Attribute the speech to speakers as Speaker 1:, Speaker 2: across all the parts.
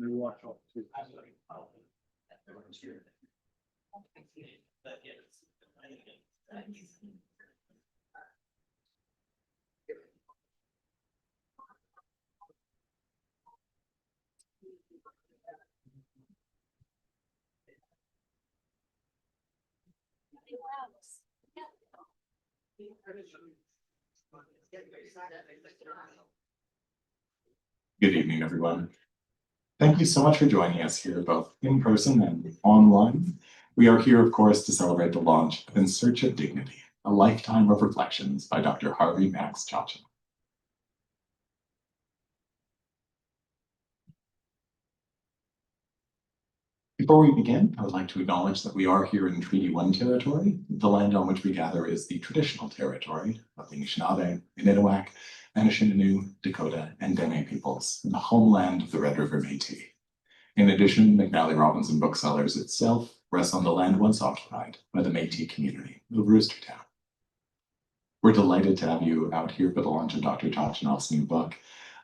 Speaker 1: We watch all too.
Speaker 2: Good evening, everyone. Thank you so much for joining us here, both in person and online. We are here, of course, to celebrate the launch of In Search of Dignity, a lifetime of reflections by Dr. Harvey Max Chochinov. Before we begin, I would like to acknowledge that we are here in Treaty 1 territory. The land on which we gather is the traditional territory of the Anishinaabe, Inuit, Anishinaabe, Dakota, and Dene peoples, the homeland of the Red River Métis. In addition, McNally Robinson Booksellers itself rests on the land once occupied by the Métis community of Roostertown. We're delighted to have you out here for the launch of Dr. Chochinov's new book.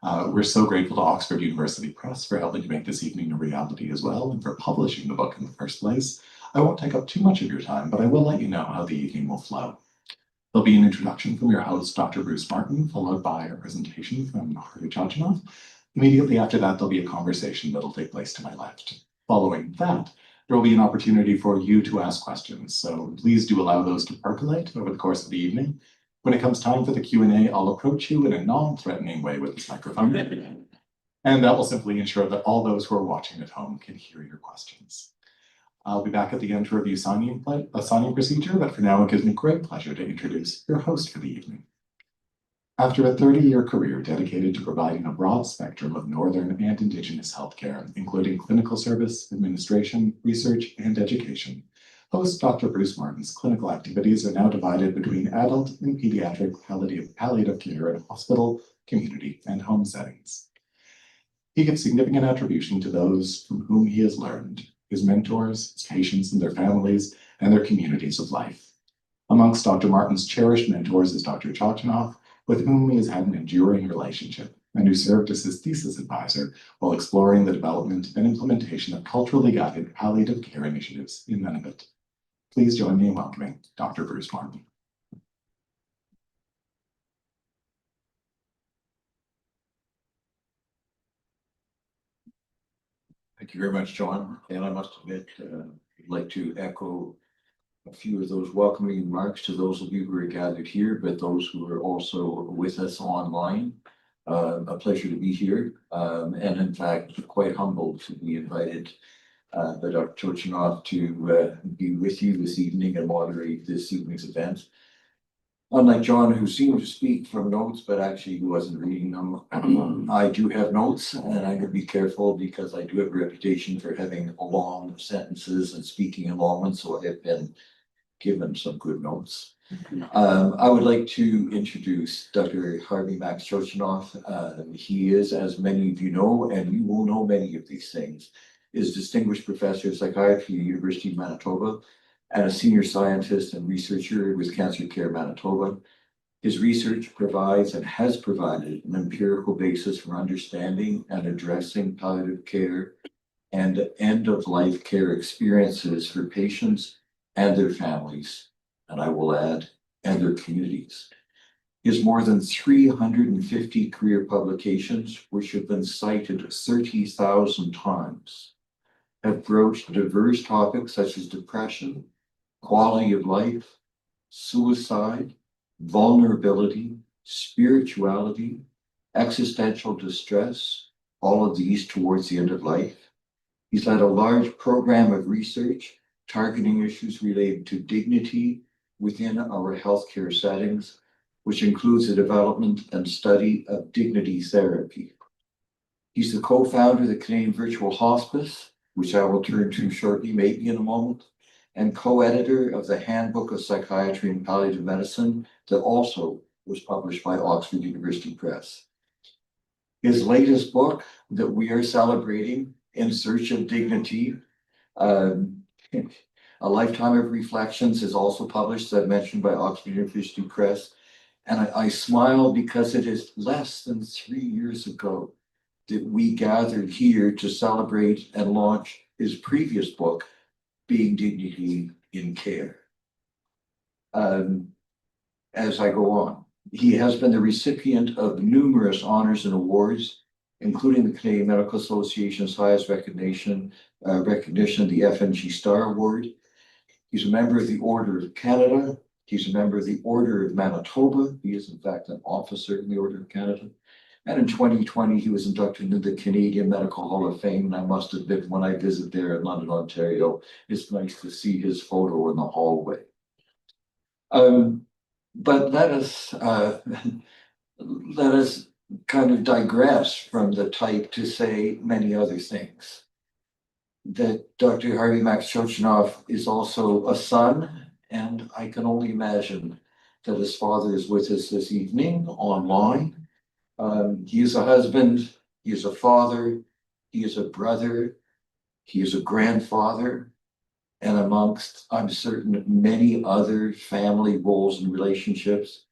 Speaker 2: We're so grateful to Oxford University Press for helping to make this evening a reality as well, and for publishing the book in the first place. I won't take up too much of your time, but I will let you know how the evening will flow. There'll be an introduction from your host, Dr. Bruce Martin, followed by a presentation from Harvey Chochinov. Immediately after that, there'll be a conversation that'll take place to my left. Following that, there will be an opportunity for you to ask questions, so please do allow those to percolate over the course of the evening. When it comes time for the Q&A, I'll approach you in a non-threatening way with this microphone. And that will simply ensure that all those who are watching at home can hear your questions. I'll be back at the end to review signing procedure, but for now, it gives me great pleasure to introduce your host for the evening. After a 30-year career dedicated to providing a broad spectrum of Northern and Indigenous healthcare, including clinical service, administration, research, and education, host Dr. Bruce Martin's clinical activities are now divided between adult and pediatric palliative care in hospital, community, and home settings. He gives significant attribution to those from whom he has learned, his mentors, his patients and their families, and their communities of life. Amongst Dr. Martin's cherished mentors is Dr. Chochinov, with whom he has had an enduring relationship, and who served as his thesis advisor while exploring the development and implementation of culturally guided palliative care initiatives in Nunavut. Please join me in welcoming Dr. Bruce Martin.
Speaker 3: Thank you very much, John. And I must admit, I'd like to echo a few of those welcoming remarks to those of you who are gathered here, but those who are also with us online. A pleasure to be here, and in fact, quite humbled to be invited by Dr. Chochinov to be with you this evening and moderate this evening's event. Unlike John, who seemed to speak from notes, but actually he wasn't reading them, I do have notes, and I'm going to be careful because I do have a reputation for having long sentences and speaking in long ones, so I have been given some good notes. I would like to introduce Dr. Harvey Max Chochinov. He is, as many of you know, and you will know many of these things, is Distinguished Professor of Psychiatry at the University of Manitoba and a senior scientist and researcher with Cancer Care Manitoba. His research provides and has provided an empirical basis for understanding and addressing palliative care and end-of-life care experiences for patients and their families, and I will add, and their communities. His more than 350 career publications, which have been cited 30,000 times, have broached diverse topics such as depression, quality of life, suicide, vulnerability, spirituality, existential distress, all of these towards the end of life. He's led a large program of research targeting issues related to dignity within our healthcare settings, which includes the development and study of dignity therapy. He's the co-founder of the Canadian Virtual Hospice, which I will turn to shortly, maybe in a moment, and co-editor of the Handbook of Psychiatry and Palliative Medicine that also was published by Oxford University Press. His latest book that we are celebrating, In Search of Dignity, A Lifetime of Reflections, is also published, as I mentioned, by Oxford University Press. And I smile because it is less than 3 years ago that we gathered here to celebrate and launch his previous book, Being Dignity in Care. As I go on, he has been the recipient of numerous honors and awards, including the Canadian Medical Association's highest recognition, the FNG Star Award. He's a member of the Order of Canada. He's a member of the Order of Manitoba. He is, in fact, an officer in the Order of Canada. And in 2020, he was inducted into the Canadian Medical Hall of Fame. And I must admit, when I visit there in London, Ontario, it's nice to see his photo in the hallway. But let us kind of digress from the type to say many other things. That Dr. Harvey Max Chochinov is also a son, and I can only imagine that his father is with us this evening online. He is a husband, he is a father, he is a brother, he is a grandfather, and amongst, I'm certain, many other family roles and relationships.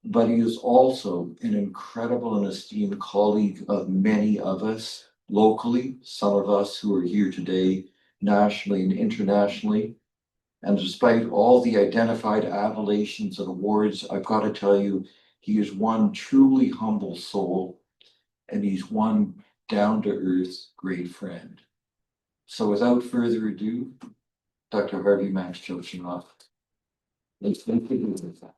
Speaker 3: But he is also an incredible and esteemed colleague of many of us locally, some of us who are here today, nationally and internationally. And despite all the identified appellations and awards, I've got to tell you, he is one truly humble soul, and he's one down-to-earth great friend. So without further ado, Dr. Harvey Max Chochinov. Let's begin with that.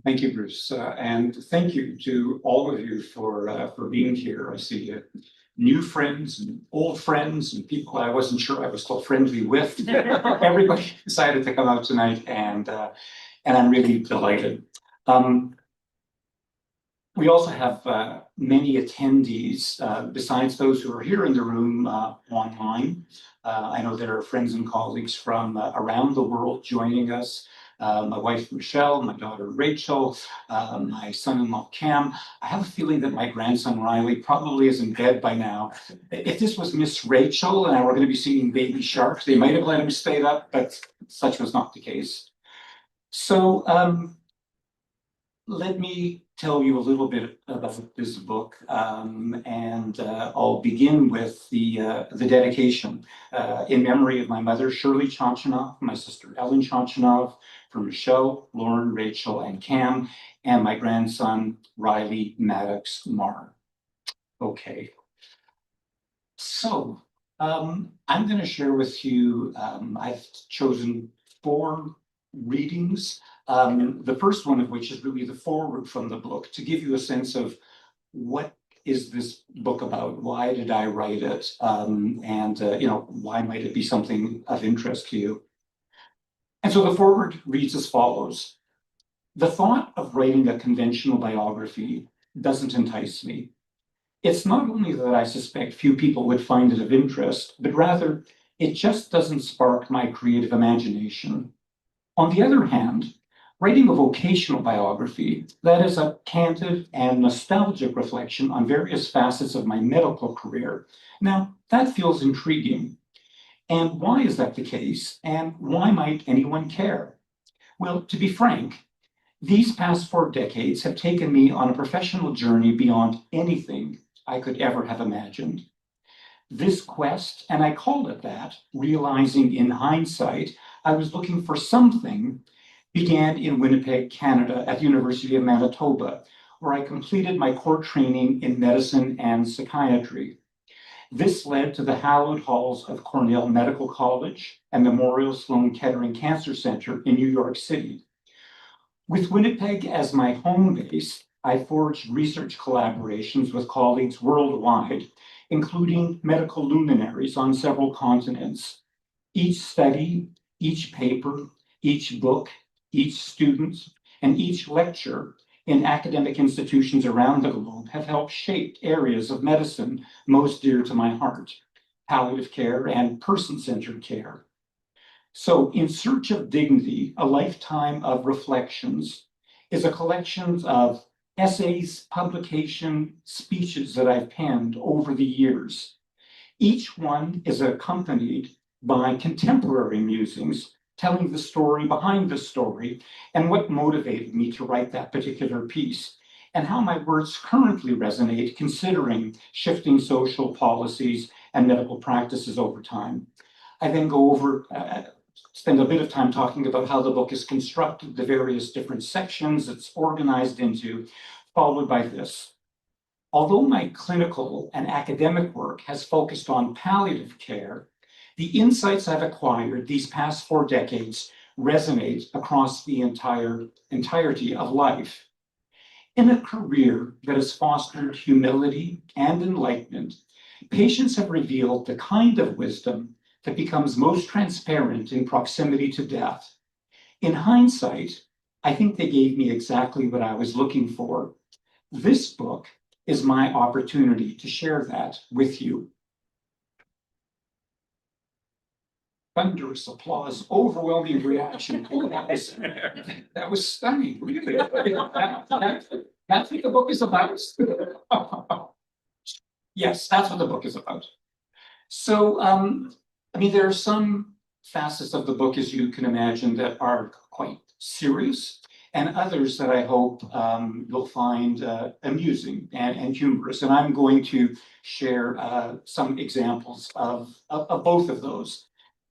Speaker 1: Thank you, Bruce, and thank you to all of you for being here. I see new friends and old friends and people I wasn't sure I was still friendly with. Everybody decided to come out tonight, and I'm really delighted. We also have many attendees besides those who are here in the room online. I know there are friends and colleagues from around the world joining us. My wife, Michelle, my daughter, Rachel, my son-in-law, Cam. I have a feeling that my grandson, Riley, probably is in bed by now. If this was Miss Rachel and I were going to be singing Baby Shark, they might have let him stay up, but such was not the case. So let me tell you a little bit about this book, and I'll begin with the dedication in memory of my mother, Shirley Chochinov, my sister, Ellen Chochinov, for Michelle, Lauren, Rachel, and Cam, and my grandson, Riley Maddox Marr. Okay. So I'm going to share with you, I've chosen 4 readings. The first one of which is really the foreword from the book, to give you a sense of what is this book about? Why did I write it? And why might it be something of interest to you? And so the foreword reads as follows. The thought of writing a conventional biography doesn't entice me. It's not only that I suspect few people would find it of interest, but rather it just doesn't spark my creative imagination. On the other hand, writing a vocational biography, that is a candid and nostalgic reflection on various facets of my medical career, now that feels intriguing. And why is that the case? And why might anyone care? Well, to be frank, these past 4 decades have taken me on a professional journey beyond anything I could ever have imagined. This quest, and I called it that, realizing in hindsight I was looking for something, began in Winnipeg, Canada, at the University of Manitoba, where I completed my core training in medicine and psychiatry. This led to the hallowed halls of Cornell Medical College and Memorial Sloan Kettering Cancer Center in New York City. With Winnipeg as my home base, I forged research collaborations with colleagues worldwide, including medical luminaries on several continents. Each study, each paper, each book, each student, and each lecture in academic institutions around the globe have helped shape areas of medicine most dear to my heart, palliative care and person-centered care. So, In Search of Dignity, A Lifetime of Reflections is a collection of essays, publication, speeches that I've penned over the years. Each one is accompanied by contemporary musings telling the story behind the story, and what motivated me to write that particular piece, and how my words currently resonate considering shifting social policies and medical practices over time. I then go over, spend a bit of time talking about how the book is constructed, the various different sections it's organized into, followed by this. Although my clinical and academic work has focused on palliative care, the insights I've acquired these past 4 decades resonate across the entirety of life. In a career that has fostered humility and enlightenment, patients have revealed the kind of wisdom that becomes most transparent in proximity to death. In hindsight, I think they gave me exactly what I was looking for. This book is my opportunity to share that with you. Thunderous applause, overwhelming reaction. Oh, that was stunning, really. That's what the book is about. Yes, that's what the book is about. So, I mean, there are some facets of the book, as you can imagine, that are quite serious, and others that I hope you'll find amusing and humorous. And I'm going to share some examples of both of those.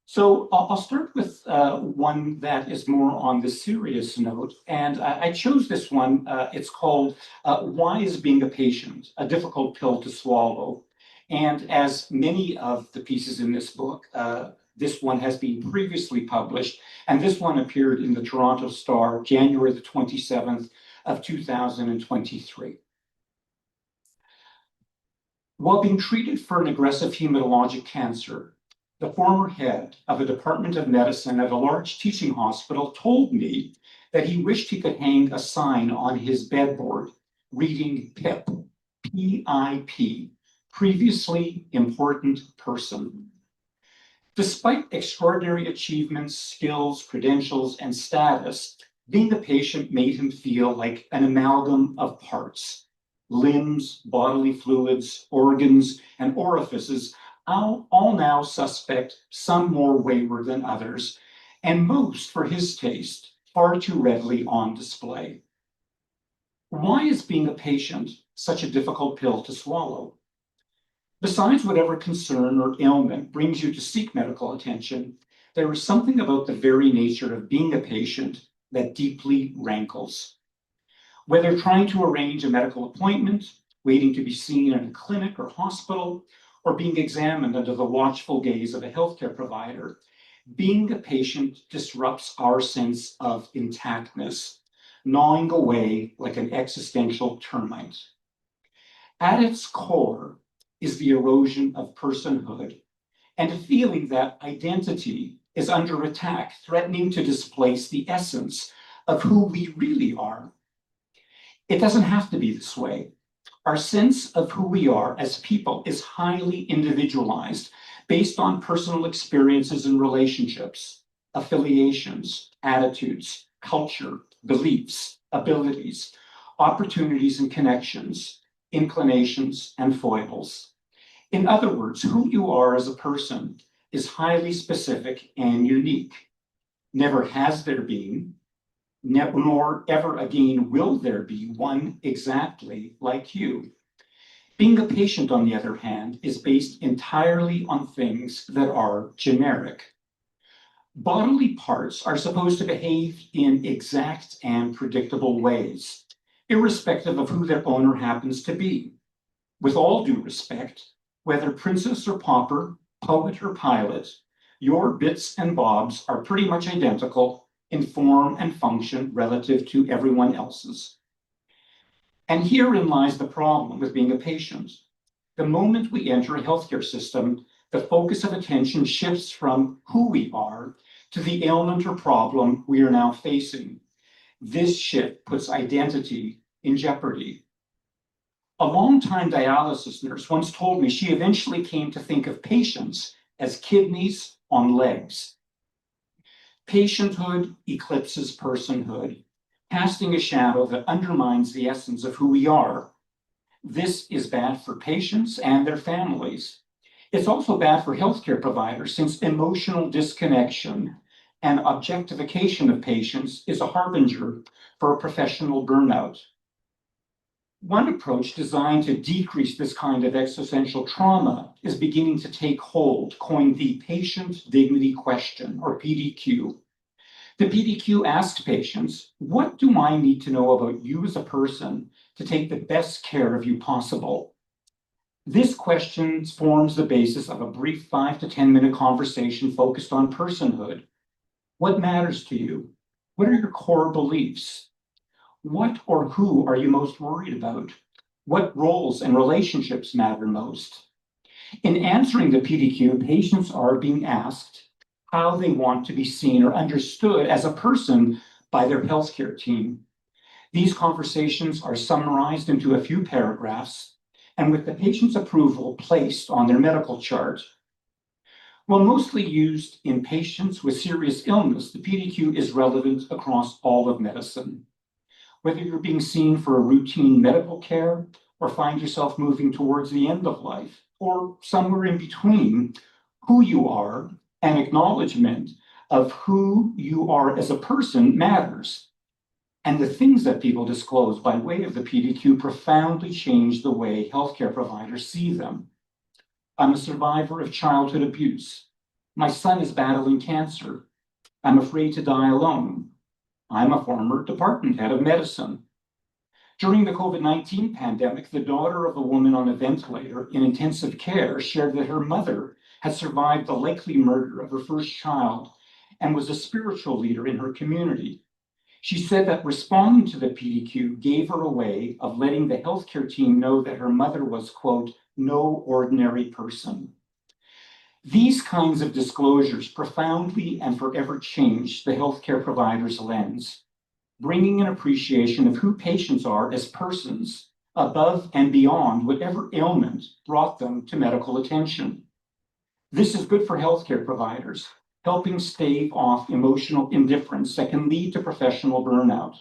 Speaker 1: So I'll start with one that is more on the serious note, and I chose this one. It's called Why is Being a Patient a Difficult Pill to Swallow? And as many of the pieces in this book, this one has been previously published, and this one appeared in the Toronto Star, January the 27th of 2023. While being treated for an aggressive hematologic cancer, the former head of a department of medicine at a large teaching hospital told me that he wished he could hang a sign on his bedboard reading PIP, P-I-P, previously important person. Despite extraordinary achievements, skills, credentials, and status, being a patient made him feel like an amalgam of parts, limbs, bodily fluids, organs, and orifices, all now suspect, some more wayward than others, and most, for his taste, far too readily on display. Why is being a patient such a difficult pill to swallow? Besides whatever concern or ailment brings you to seek medical attention, there is something about the very nature of being a patient that deeply rankles. Whether trying to arrange a medical appointment, waiting to be seen in a clinic or hospital, or being examined under the watchful gaze of a healthcare provider, being a patient disrupts our sense of intactness, gnawing away like an existential termite. At its core is the erosion of personhood and a feeling that identity is under attack, threatening to displace the essence of who we really are. It doesn't have to be this way. Our sense of who we are as people is highly individualized based on personal experiences and relationships, affiliations, attitudes, culture, beliefs, abilities, opportunities and connections, inclinations and foibles. In other words, who you are as a person is highly specific and unique. Never has there been, nor ever again will there be one exactly like you. Being a patient, on the other hand, is based entirely on things that are generic. Bodily parts are supposed to behave in exact and predictable ways, irrespective of who their owner happens to be. With all due respect, whether princess or pauper, poet or pilot, your bits and bobs are pretty much identical in form and function relative to everyone else's. And herein lies the problem with being a patient. The moment we enter a healthcare system, the focus of attention shifts from who we are to the ailment or problem we are now facing. This shift puts identity in jeopardy. A longtime dialysis nurse once told me she eventually came to think of patients as kidneys on legs. Patienthood eclipses personhood, casting a shadow that undermines the essence of who we are. This is bad for patients and their families. It's also bad for healthcare providers, since emotional disconnection and objectification of patients is a harbinger for a professional burnout. One approach designed to decrease this kind of existential trauma is beginning to take hold, coined the patient dignity question, or PDQ. The PDQ asks patients, what do I need to know about you as a person to take the best care of you possible? This question forms the basis of a brief 5 to 10 minute conversation focused on personhood. What matters to you? What are your core beliefs? What or who are you most worried about? What roles and relationships matter most? In answering the PDQ, patients are being asked how they want to be seen or understood as a person by their healthcare team. These conversations are summarized into a few paragraphs and with the patient's approval placed on their medical chart. While mostly used in patients with serious illness, the PDQ is relevant across all of medicine. Whether you're being seen for a routine medical care or find yourself moving towards the end of life or somewhere in between, who you are and acknowledgement of who you are as a person matters. And the things that people disclose by way of the PDQ profoundly change the way healthcare providers see them. I'm a survivor of childhood abuse. My son is battling cancer. I'm afraid to die alone. I'm a former department head of medicine. During the COVID-19 pandemic, the daughter of a woman on a ventilator in intensive care shared that her mother had survived the likely murder of her first child and was a spiritual leader in her community. She said that responding to the PDQ gave her a way of letting the healthcare team know that her mother was, quote, no ordinary person. These kinds of disclosures profoundly and forever change the healthcare provider's lens, bringing an appreciation of who patients are as persons above and beyond whatever ailment brought them to medical attention. This is good for healthcare providers, helping stave off emotional indifference that can lead to professional burnout,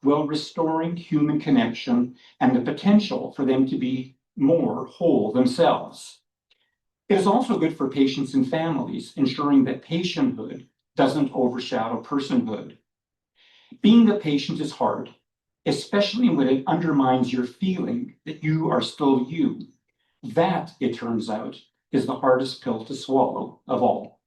Speaker 1: while restoring human connection and the potential for them to be more whole themselves. It is also good for patients and families, ensuring that patienthood doesn't overshadow personhood. Being a patient is hard, especially when it undermines your feeling that you are still you. That, it turns out, is the hardest pill to swallow of all.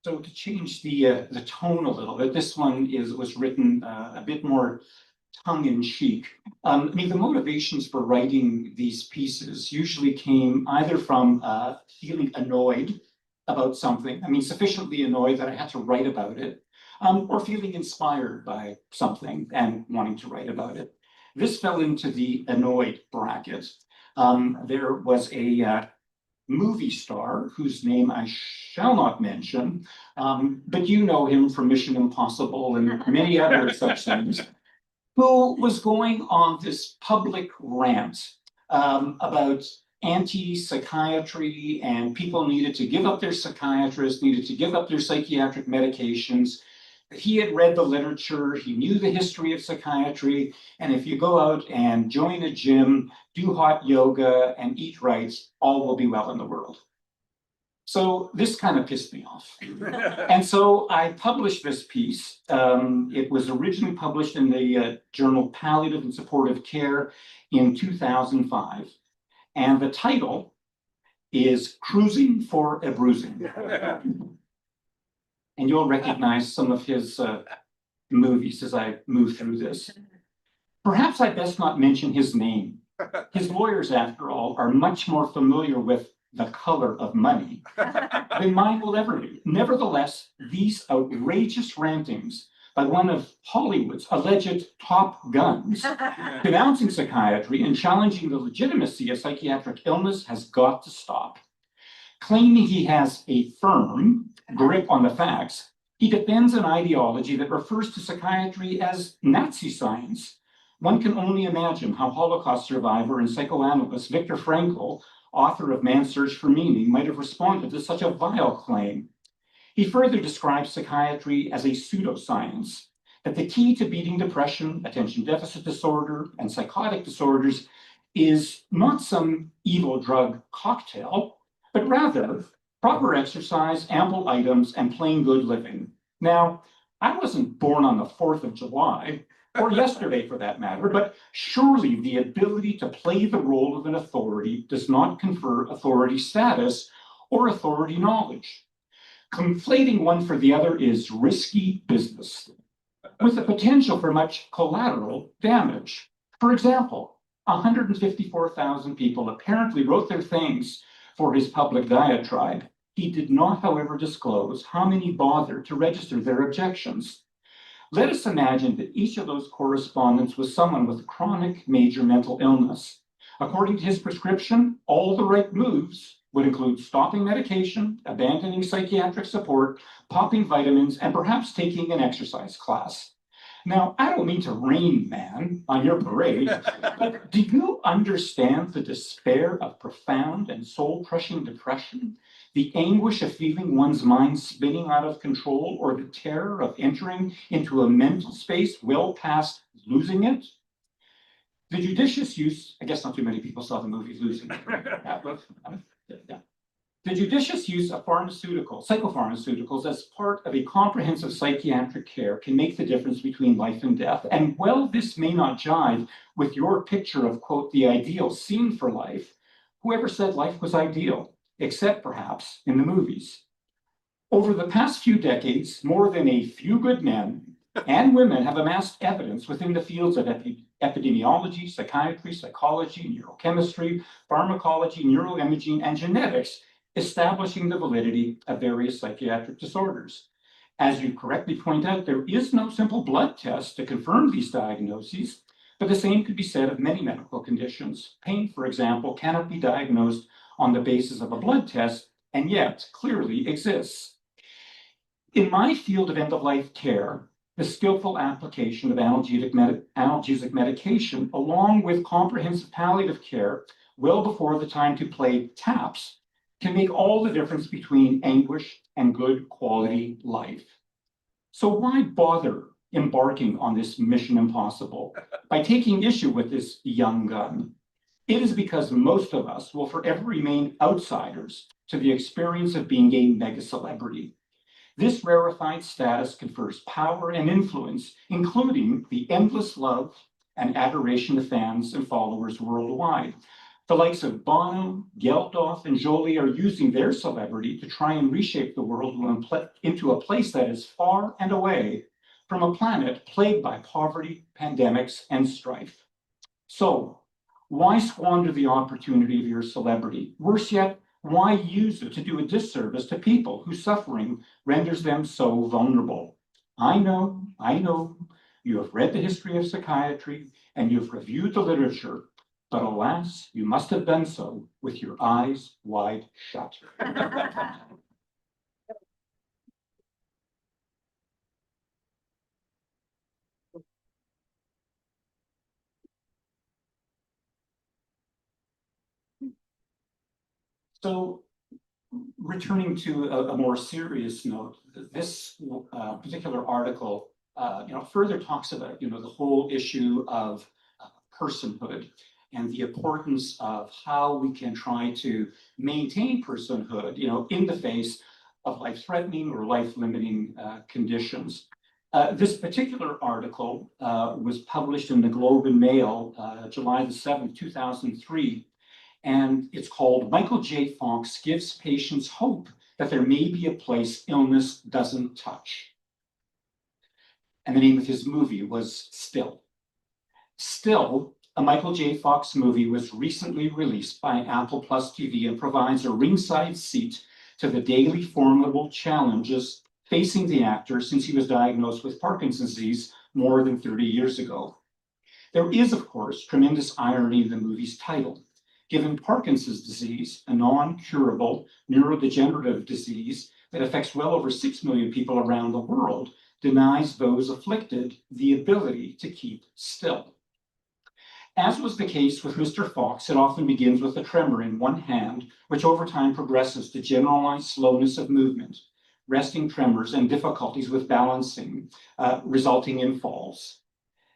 Speaker 1: So to change the tone a little bit, this one was written a bit more tongue-in-cheek. I mean, the motivations for writing these pieces usually came either from feeling annoyed about something, I mean, sufficiently annoyed that I had to write about it, or feeling inspired by something and wanting to write about it. This fell into the annoyed bracket. There was a movie star whose name I shall not mention, but you know him from Mission Impossible and many other such things, who was going on this public rant about anti-psychiatry, and people needed to give up their psychiatrists, needed to give up their psychiatric medications. He had read the literature, he knew the history of psychiatry, and if you go out and join a gym, do hot yoga, and eat right, all will be well in the world. So this kind of pissed me off. And so I published this piece. It was originally published in the journal Palliative and Supportive Care in 2005. And the title is Cruising for a Bruising. And you'll recognize some of his movies as I move through this. Perhaps I best not mention his name. His lawyers, after all, are much more familiar with the color of money than mine will ever be. Nevertheless, these outrageous rantings by one of Hollywood's alleged top guns denouncing psychiatry and challenging the legitimacy of psychiatric illness has got to stop. Claiming he has a firm grip on the facts, he defends an ideology that refers to psychiatry as Nazi science. One can only imagine how Holocaust survivor and psychoanalyst Viktor Frankl, author of Man's Search for Meaning, might have responded to such a vile claim. He further describes psychiatry as a pseudoscience that the key to beating depression, attention deficit disorder, and psychotic disorders is not some evil drug cocktail, but rather proper exercise, ample items, and plain good living. Now, I wasn't born on the 4th of July, or yesterday for that matter, but surely the ability to play the role of an authority does not confer authority status or authority knowledge. Conflating one for the other is risky business, with the potential for much collateral damage. For example, 154,000 people apparently wrote their thanks for his public diatribe. He did not, however, disclose how many bothered to register their objections. Let us imagine that each of those correspondents was someone with chronic major mental illness. According to his prescription, all the right moves would include stopping medication, abandoning psychiatric support, popping vitamins, and perhaps taking an exercise class. Now, I don't mean to rain man on your parade, but do you understand the despair of profound and soul-crushing depression? The anguish of feeling one's mind spinning out of control, or the terror of entering into a mental space well past losing it? The judicious use, I guess not too many people saw the movie Losing It. Yeah. The judicious use of psychopharmaceuticals as part of a comprehensive psychiatric care can make the difference between life and death. And while this may not jive with your picture of, quote, the ideal scene for life, whoever said life was ideal, except perhaps in the movies? Over the past few decades, more than a few good men and women have amassed evidence within the fields of epidemiology, psychiatry, psychology, neurochemistry, pharmacology, neuroimaging, and genetics, establishing the validity of various psychiatric disorders. As you correctly point out, there is no simple blood test to confirm these diagnoses, but the same could be said of many medical conditions. Pain, for example, cannot be diagnosed on the basis of a blood test, and yet clearly exists. In my field of end-of-life care, the skillful application of analgesic medication, along with comprehensive palliative care, well before the time to play taps, can make all the difference between anguish and good quality life. So why bother embarking on this mission impossible by taking issue with this young gun? It is because most of us will forever remain outsiders to the experience of being a mega celebrity. This rarefied status confers power and influence, including the endless love and adoration of fans and followers worldwide. The likes of Bono, Geldof, and Jolie are using their celebrity to try and reshape the world into a place that is far and away from a planet plagued by poverty, pandemics, and strife. So, why squander the opportunity of your celebrity? Worse yet, why use it to do a disservice to people whose suffering renders them so vulnerable? I know, you have read the history of psychiatry and you've reviewed the literature, but alas, you must have done so with your eyes wide shut. So, returning to a more serious note, this particular article, further talks about, the whole issue of personhood and the importance of how we can try to maintain personhood, in the face of life-threatening or life-limiting conditions. This particular article was published in the Globe and Mail, July the 7th, 2003. And it's called Michael J. Fox Gives Patients Hope That There May Be a Place Illness Doesn't Touch. And the name of his movie was Still. Still, a Michael J. Fox movie, was recently released by Apple Plus TV and provides a ringside seat to the daily formidable challenges facing the actor since he was diagnosed with Parkinson's disease more than 30 years ago. There is, of course, tremendous irony in the movie's title. Given Parkinson's disease, a non-curable neurodegenerative disease that affects well over 6 million people around the world, denies those afflicted the ability to keep still. As was the case with Mr. Fox, it often begins with a tremor in one hand, which over time progresses to generalized slowness of movement. resting tremors, and difficulties with balancing, resulting in falls.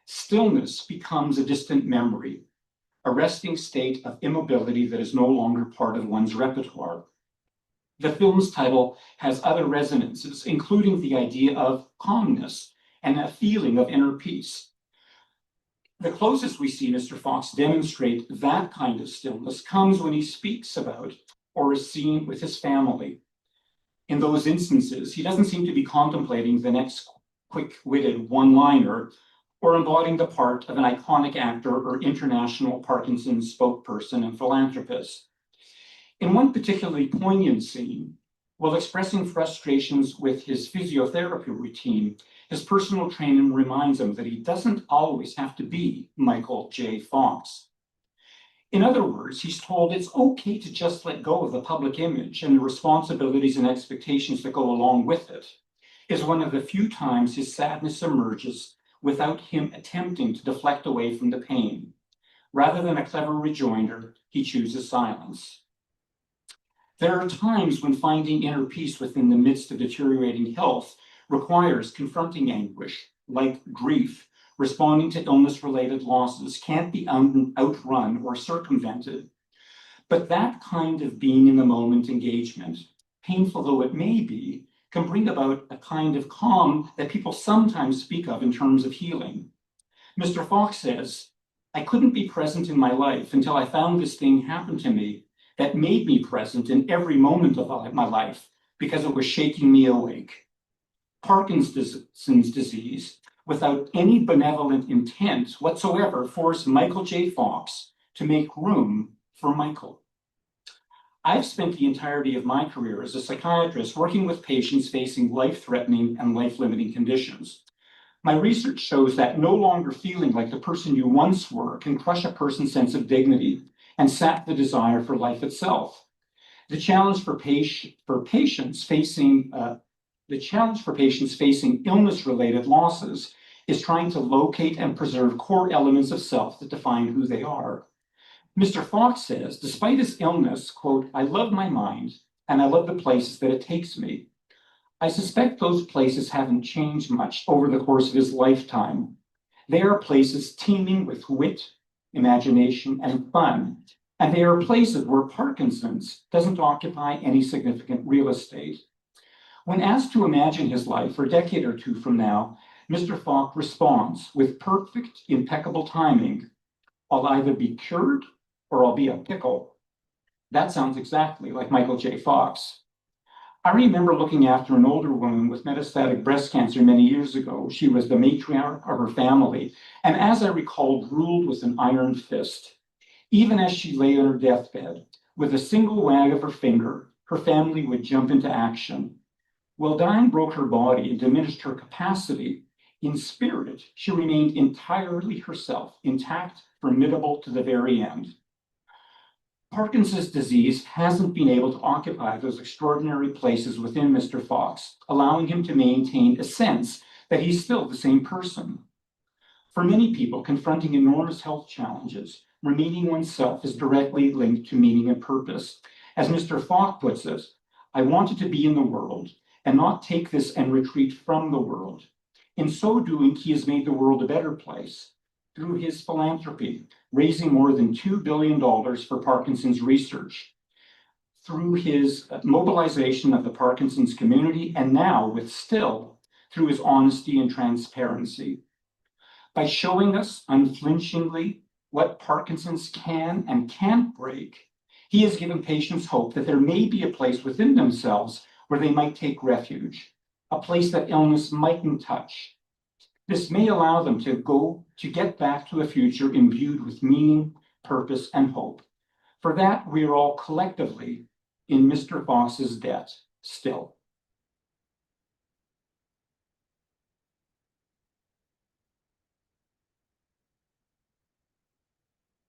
Speaker 1: Stillness becomes a distant memory, a resting state of immobility that is no longer part of one's repertoire. The film's title has other resonances, including the idea of calmness and a feeling of inner peace. The closest we see Mr. Fox demonstrate that kind of stillness comes when he speaks about or is seen with his family. In those instances, he doesn't seem to be contemplating the next quick-witted one-liner or embodying the part of an iconic actor or international Parkinson's spokesperson and philanthropist. In one particularly poignant scene, while expressing frustrations with his physiotherapy routine, his personal trainer reminds him that he doesn't always have to be Michael J. Fox. In other words, he's told it's okay to just let go of the public image and the responsibilities and expectations that go along with it, is one of the few times his sadness emerges without him attempting to deflect away from the pain. Rather than a clever rejoinder, he chooses silence. There are times when finding inner peace within the midst of deteriorating health requires confronting anguish, like grief. Responding to illness-related losses can't be outrun or circumvented. But that kind of being in the moment engagement, painful though it may be, can bring about a kind of calm that people sometimes speak of in terms of healing. Mr. Fox says, "I couldn't be present in my life until I found this thing happen to me that made me present in every moment of my life because it was shaking me awake." Parkinson's disease, without any benevolent intent whatsoever, forced Michael J. Fox to make room for Michael. I've spent the entirety of my career as a psychiatrist working with patients facing life-threatening and life-limiting conditions. My research shows that no longer feeling like the person you once were can crush a person's sense of dignity and sap the desire for life itself. The challenge for patients facing illness-related losses is trying to locate and preserve core elements of self that define who they are. Mr. Fox says, despite his illness, quote, "I love my mind and I love the places that it takes me. I suspect those places haven't changed much over the course of his lifetime. They are places teeming with wit, imagination, and fun, and they are places where Parkinson's doesn't occupy any significant real estate." When asked to imagine his life for a decade or two from now, Mr. Fox responds with perfect, impeccable timing, "I'll either be cured or I'll be a pickle." That sounds exactly like Michael J. Fox. I remember looking after an older woman with metastatic breast cancer many years ago. She was the matriarch of her family, and as I recall, ruled with an iron fist. Even as she lay on her deathbed, with a single wag of her finger, her family would jump into action. While dying broke her body and diminished her capacity, in spirit, she remained entirely herself, intact, formidable to the very end. Parkinson's disease hasn't been able to occupy those extraordinary places within Mr. Fox, allowing him to maintain a sense that he's still the same person. For many people confronting enormous health challenges, remaining oneself is directly linked to meaning and purpose. As Mr. Fox puts it, "I wanted to be in the world and not take this and retreat from the world." In so doing, he has made the world a better place through his philanthropy, raising more than $2 billion for Parkinson's research, through his mobilization of the Parkinson's community, and now with Still, through his honesty and transparency. By showing us unflinchingly what Parkinson's can and can't break, he has given patients hope that there may be a place within themselves where they might take refuge, a place that illness mightn't touch. This may allow them to get back to a future imbued with meaning, purpose, and hope. For that, we are all collectively in Mr. Fox's debt still.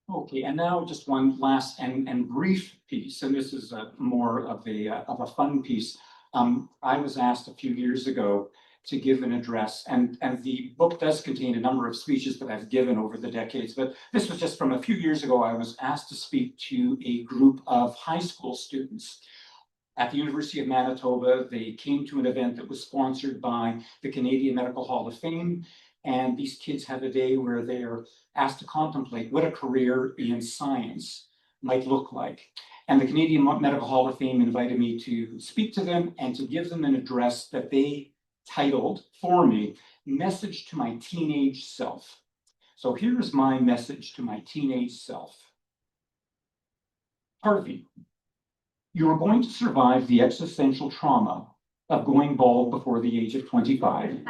Speaker 1: Okay, and now just one last and brief piece, and this is more of a fun piece. I was asked a few years ago to give an address, and the book does contain a number of speeches that I've given over the decades, but this was just from a few years ago. I was asked to speak to a group of high school students. at the University of Manitoba. They came to an event that was sponsored by the Canadian Medical Hall of Fame. And these kids have a day where they're asked to contemplate what a career in science might look like. And the Canadian Medical Hall of Fame invited me to speak to them and to give them an address that they titled for me, Message to My Teenage Self. So here's my message to my teenage self. Harvey, you are going to survive the existential trauma of going bald before the age of 25.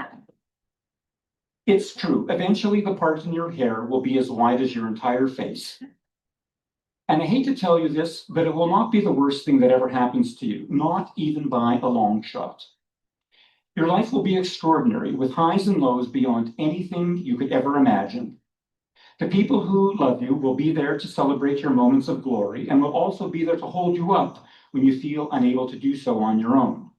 Speaker 1: It's true, eventually the part in your hair will be as wide as your entire face. And I hate to tell you this, but it will not be the worst thing that ever happens to you, not even by a long shot. Your life will be extraordinary, with highs and lows beyond anything you could ever imagine. The people who love you will be there to celebrate your moments of glory and will also be there to hold you up when you feel unable to do so on your own.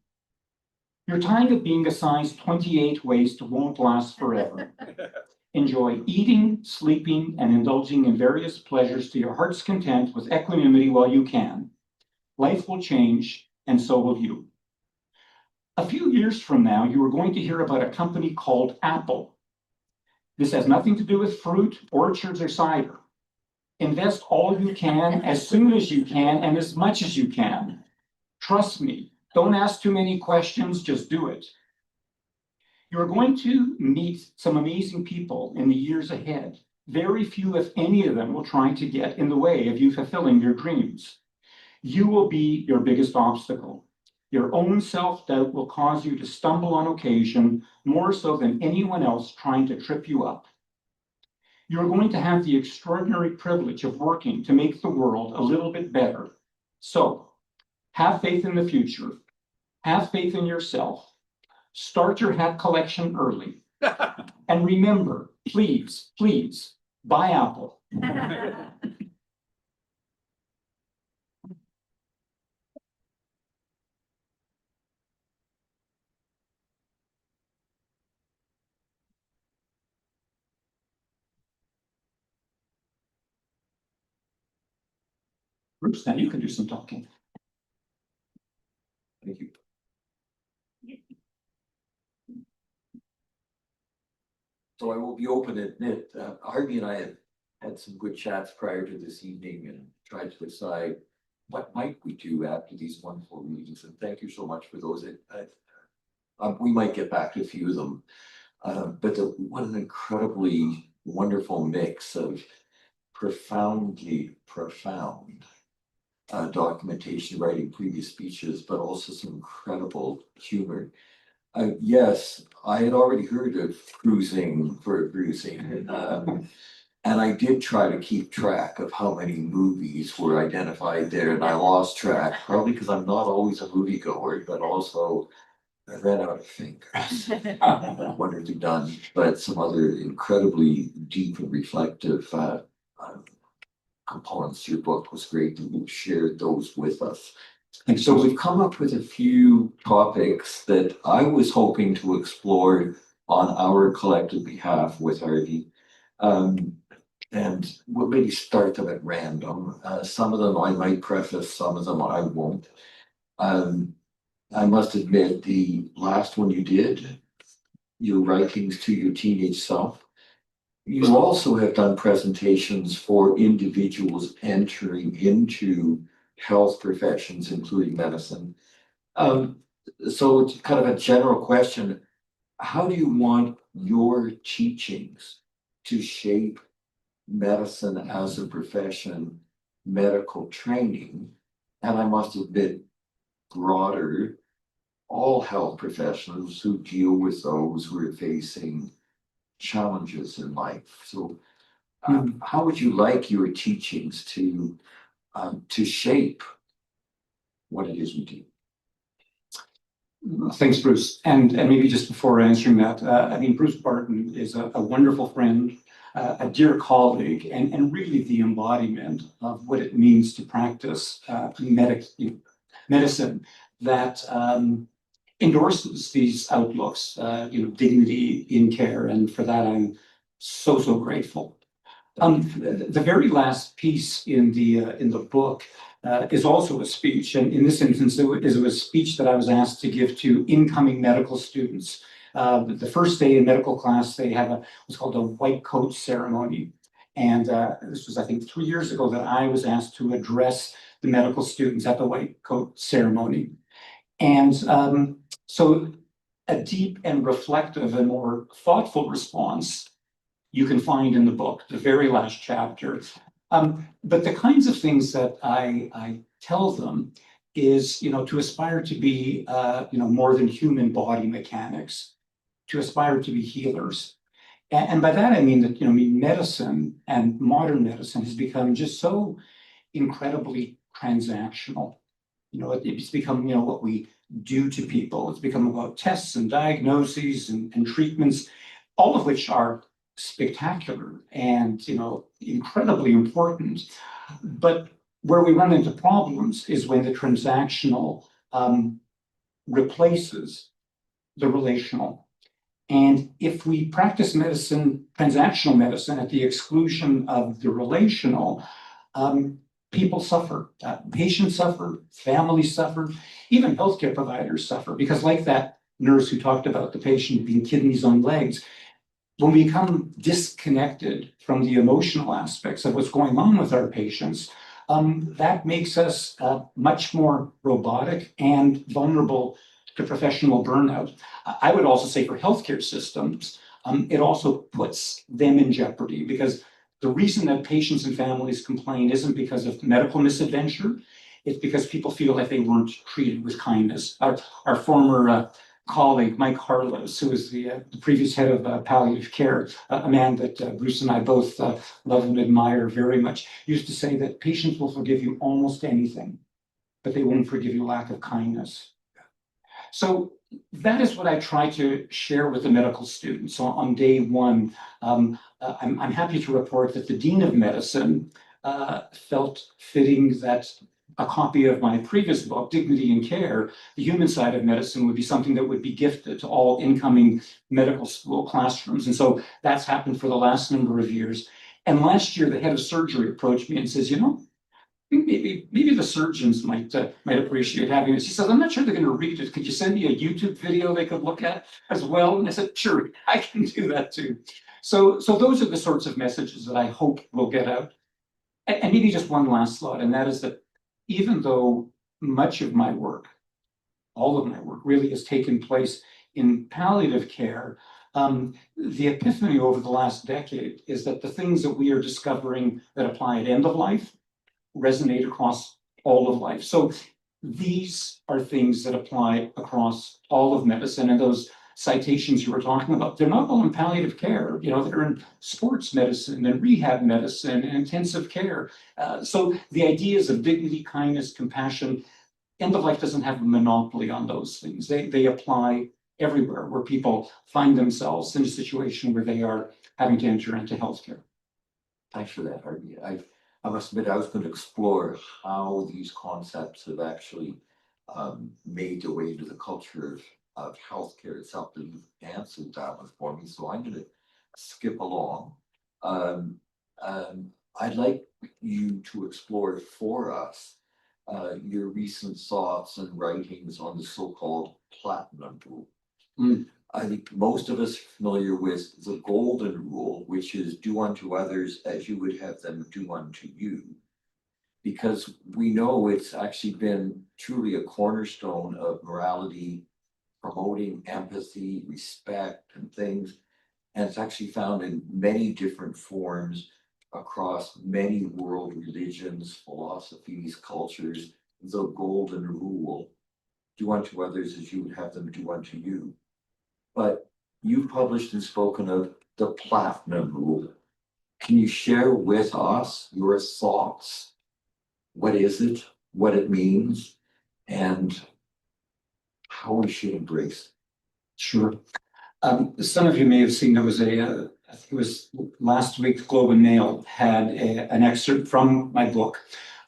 Speaker 1: Your time of being a size 28 waist won't last forever. Enjoy eating, sleeping, and indulging in various pleasures to your heart's content with equanimity while you can. Life will change, and so will you. A few years from now, you are going to hear about a company called Apple. This has nothing to do with fruit, orchards, or cider. Invest all you can, as soon as you can, and as much as you can. Trust me, don't ask too many questions, just do it. You're going to meet some amazing people in the years ahead. Very few, if any of them, will try to get in the way of you fulfilling your dreams. You will be your biggest obstacle. Your own self-doubt will cause you to stumble on occasion, more so than anyone else trying to trip you up. You're going to have the extraordinary privilege of working to make the world a little bit better. So, have faith in the future. Have faith in yourself. Start your hat collection early. And remember, please, please, buy Apple. Bruce, now you can do some talking.
Speaker 3: Thank you. So I will be open and admit, Harvey and I have had some good chats prior to this evening and tried to decide what might we do after these wonderful readings. And thank you so much for those. We might get back to a few of them, but what an incredibly wonderful mix of profoundly profound documentation, writing previous speeches, but also some incredible humor. Yes, I had already heard of cruising for bruising, and I did try to keep track of how many movies were identified there, and I lost track, probably because I'm not always a moviegoer, but also I ran out of fingers. One or two done, but some other incredibly deep and reflective components to your book was great that you shared those with us. And so we've come up with a few topics that I was hoping to explore on our collective behalf with Harvey. And we'll maybe start them at random. Some of them I might preface, some of them I won't. I must admit, the last one you did, your writings to your teenage self, you also have done presentations for individuals entering into health professions, including medicine. So it's kind of a general question. How do you want your teachings to shape medicine as a profession, medical training, and I must admit, broader, all health professionals who deal with those who are facing challenges in life? So how would you like your teachings to shape what it is we do?
Speaker 1: Thanks, Bruce. And maybe just before answering that, I mean, Bruce Barton is a wonderful friend, a dear colleague, and really the embodiment of what it means to practice medicine that endorses these outlooks, dignity in care. And for that, I'm so grateful. The very last piece in the book is also a speech. And in this instance, it was a speech that I was asked to give to incoming medical students. The first day in medical class, they have what's called a white coat ceremony. And this was, I think, 3 years ago that I was asked to address the medical students at the white coat ceremony. And so a deep and reflective and more thoughtful response you can find in the book, the very last chapter. But the kinds of things that I tell them is, to aspire to be, more than human body mechanics, to aspire to be healers. And by that, I mean that, medicine and modern medicine has become just so incredibly transactional. It's become, what we do to people. It's become about tests and diagnoses and treatments, all of which are spectacular and, incredibly important. But where we run into problems is when the transactional replaces the relational. And if we practice medicine, transactional medicine, at the exclusion of the relational, people suffer, patients suffer, families suffer, even healthcare providers suffer, because like that nurse who talked about the patient being kidneys on legs, when we become disconnected from the emotional aspects of what's going on with our patients, that makes us much more robotic and vulnerable to professional burnout. I would also say for healthcare systems, it also puts them in jeopardy, because the reason that patients and families complain isn't because of medical misadventure. It's because people feel like they weren't treated with kindness. Our former colleague, Mike Harlows, who was the previous head of palliative care, a man that Bruce and I both love and admire very much, used to say that patients will forgive you almost anything, but they won't forgive you lack of kindness. So that is what I try to share with the medical students. So on day one, I'm happy to report that the Dean of Medicine felt fitting that a copy of my previous book, Dignity and Care, The Human Side of Medicine, would be something that would be gifted to all incoming medical school classrooms. And so that's happened for the last number of years. And last year, the head of surgery approached me and says, maybe the surgeons might appreciate having this. He says, I'm not sure they're going to read it. Could you send me a YouTube video they could look at as well? And I said, sure, I can do that too. So those are the sorts of messages that I hope will get out. And maybe just one last thought, and that is that even though much of my work, all of my work really has taken place in palliative care, the epiphany over the last decade is that the things that we are discovering that apply at end of life resonate across all of life. So these are things that apply across all of medicine, and those citations you were talking about, they're not all in palliative care. They're in sports medicine and rehab medicine and intensive care. So the ideas of dignity, kindness, compassion, end of life doesn't have a monopoly on those things. They apply everywhere where people find themselves in a situation where they are having to enter into healthcare.
Speaker 3: Thanks for that, Harvey. I must admit, I was going to explore how these concepts have actually made their way into the culture of healthcare itself. But you've answered that one for me, so I'm going to skip along. I'd like you to explore for us your recent thoughts and writings on the so-called platinum rule. I think most of us are familiar with the golden rule, which is do unto others as you would have them do unto you. Because we know it's actually been truly a cornerstone of morality, promoting empathy, respect, and things. And it's actually found in many different forms across many world religions, philosophies, cultures, the golden rule. Do unto others as you would have them do unto you. But you've published and spoken of the platinum rule. Can you share with us your thoughts? What is it, what it means, and how we should embrace it?
Speaker 1: Sure. Some of you may have seen there was I think it was last week, the Globe and Mail had an excerpt from my book.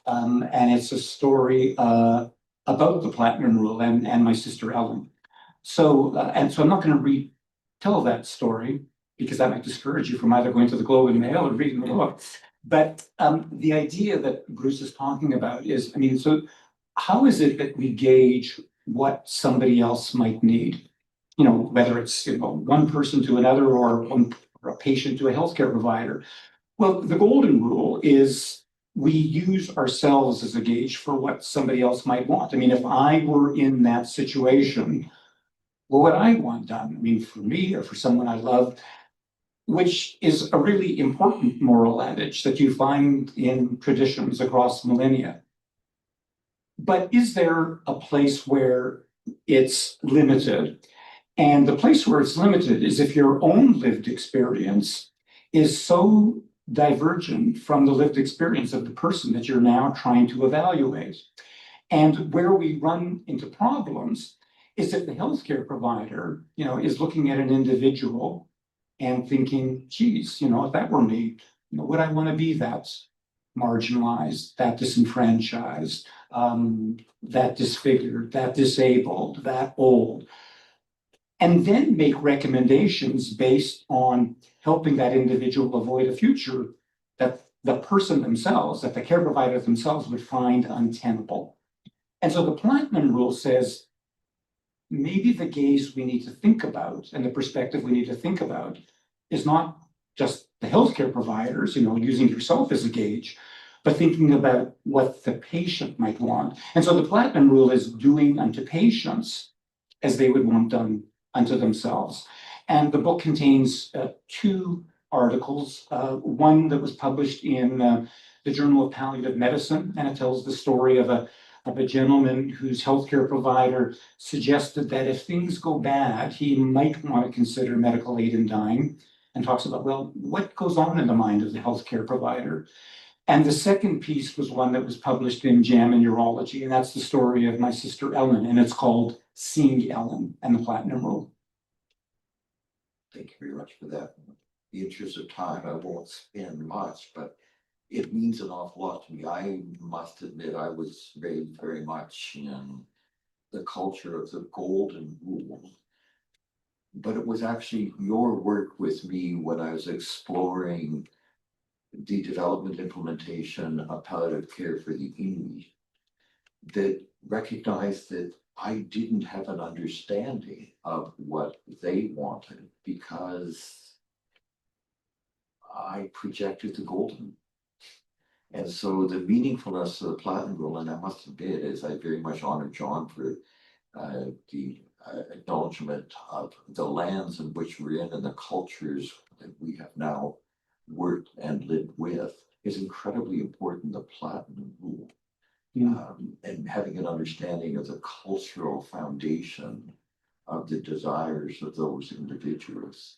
Speaker 1: And it's a story about the platinum rule and my sister Ellen. So I'm not going to retell that story because that might discourage you from either going to the Globe and Mail or reading the book. But the idea that Bruce is talking about is, I mean, so how is it that we gauge what somebody else might need? You know, whether it's, you know, one person to another or a patient to a healthcare provider. Well, the golden rule is we use ourselves as a gauge for what somebody else might want. I mean, if I were in that situation, what would I want done? I mean, for me or for someone I love, which is a really important moral adage that you find in traditions across millennia. But is there a place where it's limited? And the place where it's limited is if your own lived experience is so divergent from the lived experience of the person that you're now trying to evaluate. And where we run into problems is if the healthcare provider, you know, is looking at an individual and thinking, geez, you know, if that were me, you know, would I want to be that marginalized, that disenfranchised, that disfigured, that disabled, that old? And then make recommendations based on helping that individual avoid a future that the person themselves, that the care provider themselves would find untenable. And so the platinum rule says, maybe the gaze we need to think about and the perspective we need to think about is not just the healthcare providers, you know, using yourself as a gauge, but thinking about what the patient might want. And so the platinum rule is doing unto patients as they would want done unto themselves. And the book contains two articles, one that was published in the Journal of Palliative Medicine, and it tells the story of a gentleman whose healthcare provider suggested that if things go bad, he might want to consider medical aid in dying, and talks about, well, what goes on in the mind of the healthcare provider? And the second piece was one that was published in JAMA Neurology, and that's the story of my sister Ellen, and it's called Seeing Ellen and the Platinum Rule.
Speaker 3: Thank you very much for that. In the interest of time, I won't spend much, but it means an awful lot to me. I must admit, I was raised very much in the culture of the golden rule. But it was actually your work with me when I was exploring the development implementation of palliative care for the Inuit that recognized that I didn't have an understanding of what they wanted because I projected the golden. And so the meaningfulness of the platinum rule, and I must admit, is I very much honor John for the acknowledgement of the lands in which we're in and the cultures that we have now worked and lived with is incredibly important, the platinum rule. And having an understanding of the cultural foundation of the desires of those individuals,